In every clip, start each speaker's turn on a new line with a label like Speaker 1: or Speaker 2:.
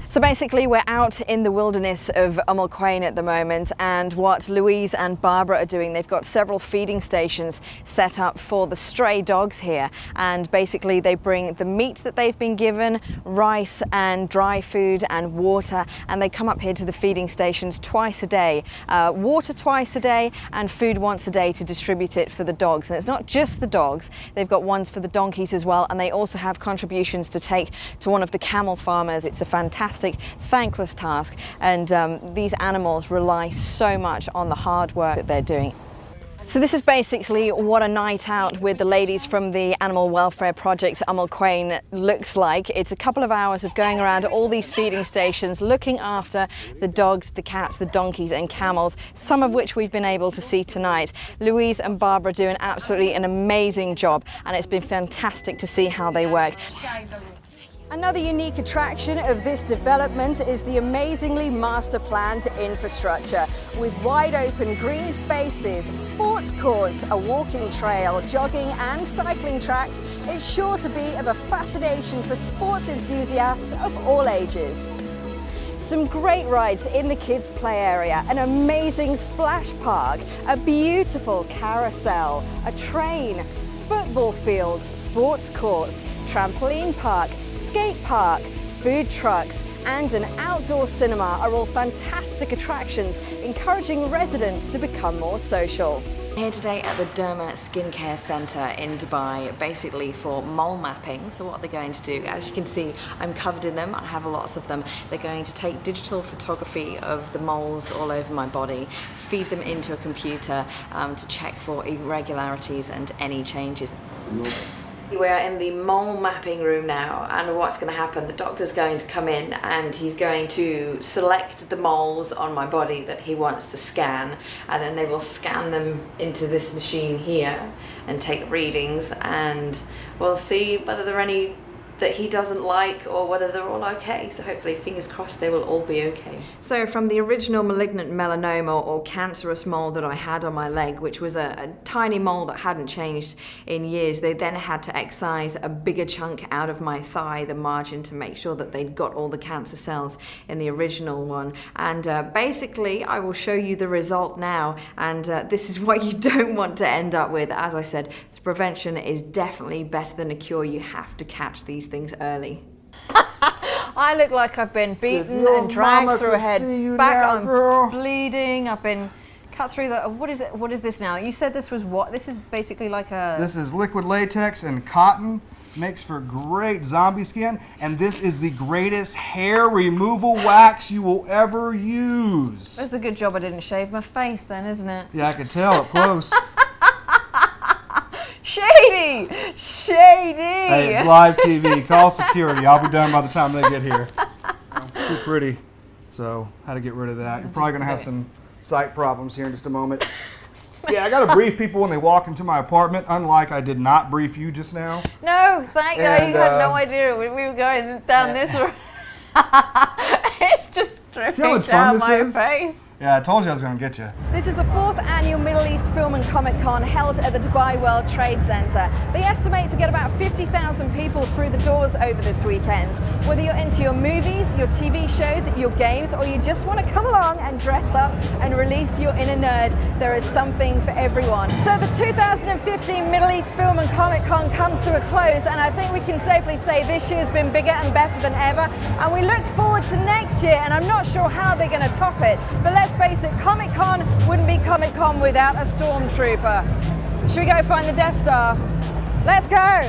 Speaker 1: So basically we're out in the wilderness of Quain at the moment, and what Louise and Barbara are doing, they've got several feeding stations set up for the stray dogs here, and basically they bring the meat that they've been given, rice and dry food and water, and they come up here to the feeding stations twice a day, water twice a day and food once a day to distribute it for the dogs. And it's not just the dogs, they've got ones for the donkeys as well, and they also have contributions to take to one of the camel farmers. It's a fantastic, thankless task, and these animals rely so much on the hard work that they're doing. So this is basically what a night out with the ladies from the Animal Welfare Project Quain looks like. It's a couple of hours of going around all these feeding stations, looking after the dogs, the cats, the donkeys and camels, some of which we've been able to see tonight. Louise and Barbara do absolutely an amazing job, and it's been fantastic to see how they work. Another unique attraction of this development is the amazingly master planned infrastructure, with wide open green spaces, sports courts, a walking trail, jogging and cycling tracks. It's sure to be of a fascination for sports enthusiasts of all ages. Some great rides in the kids' play area, an amazing splash park, a beautiful carousel, a train, football fields, sports courts, trampoline park, skate park, food trucks and an outdoor cinema are all fantastic attractions, encouraging residents to become more social. Here today at the Derma Skincare Centre in Dubai, basically for mole mapping. So what they're going to do, as you can see, I'm covered in them, I have lots of them. They're going to take digital photography of the moles all over my body, feed them into a computer to check for irregularities and any changes. We're in the mole mapping room now, and what's going to happen, the doctor's going to come in and he's going to select the moles on my body that he wants to scan, and then they will scan them into this machine here and take readings, and we'll see whether there are any that he doesn't like or whether they're all okay. So hopefully, fingers crossed, they will all be okay. So from the original malignant melanoma or cancerous mole that I had on my leg, which was a tiny mole that hadn't changed in years, they then had to excise a bigger chunk out of my thigh, the margin, to make sure that they'd got all the cancer cells in the original one. And basically, I will show you the result now, and this is what you don't want to end up with. As I said, prevention is definitely better than a cure. You have to catch these things early. I look like I've been beaten and dragged through a head. Back, I'm bleeding. I've been cut through the. What is it? What is this now? You said this was what? This is basically like a.
Speaker 2: This is liquid latex and cotton. Makes for great zombie skin, and this is the greatest hair removal wax you will ever use.
Speaker 1: That's a good job I didn't shave my face then, isn't it?
Speaker 2: Yeah, I could tell up close.
Speaker 1: Shady! Shady!
Speaker 2: Hey, it's live TV. Call security. I'll be done by the time they get here. Too pretty. So, how to get rid of that. You're probably going to have some sight problems here in just a moment. Yeah, I got to brief people when they walk into my apartment, unlike I did not brief you just now.
Speaker 1: No, thank God. You had no idea we were going down this road. It's just dripping down my face.
Speaker 2: Yeah, I told you I was going to get you.
Speaker 1: This is the 4th annual Middle East Film and Comic Con held at the Dubai World Trade Center. They estimate to get about 50,000 people through the doors over this weekend. Whether you're into your movies, your TV shows, your games, or you just want to come along and dress up and release your inner nerd, there is something for everyone. So the 2015 Middle East Film and Comic Con comes to a close, and I think we can safely say this year's been bigger and better than ever. And we look forward to next year, and I'm not sure how they're going to top it. But let's face it, Comic Con wouldn't be Comic Con without a stormtrooper. Should we go find the Death Star? Let's go!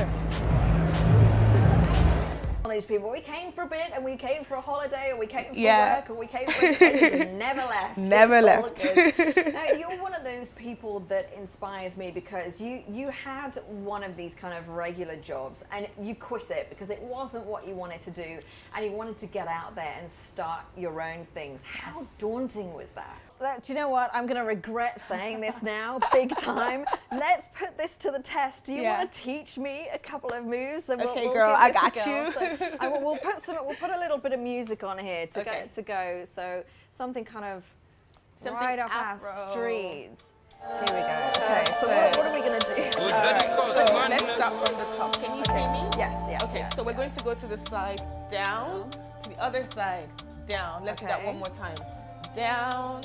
Speaker 1: These people, we came for a bit, and we came for a holiday, or we came for work, or we came for a never left.
Speaker 3: Never left.
Speaker 1: Now, you're one of those people that inspires me, because you had one of these kind of regular jobs and you quit it because it wasn't what you wanted to do, and you wanted to get out there and start your own things. How daunting was that? Do you know what? I'm going to regret saying this now, big time. Let's put this to the test. Do you want to teach me a couple of moves? And
Speaker 3: okay, girl, I got you.
Speaker 1: So we'll put a little bit of music on here to go. So something kind of right up our streets. Here we go. Okay, so what are we going to do?
Speaker 4: So
Speaker 3: Let's start from the top. Can you see me?
Speaker 1: Yes.
Speaker 3: Okay, so we're going to go to the side, down, to the other side, down. Let's do that
Speaker 1: Okay.
Speaker 3: one more time. Down,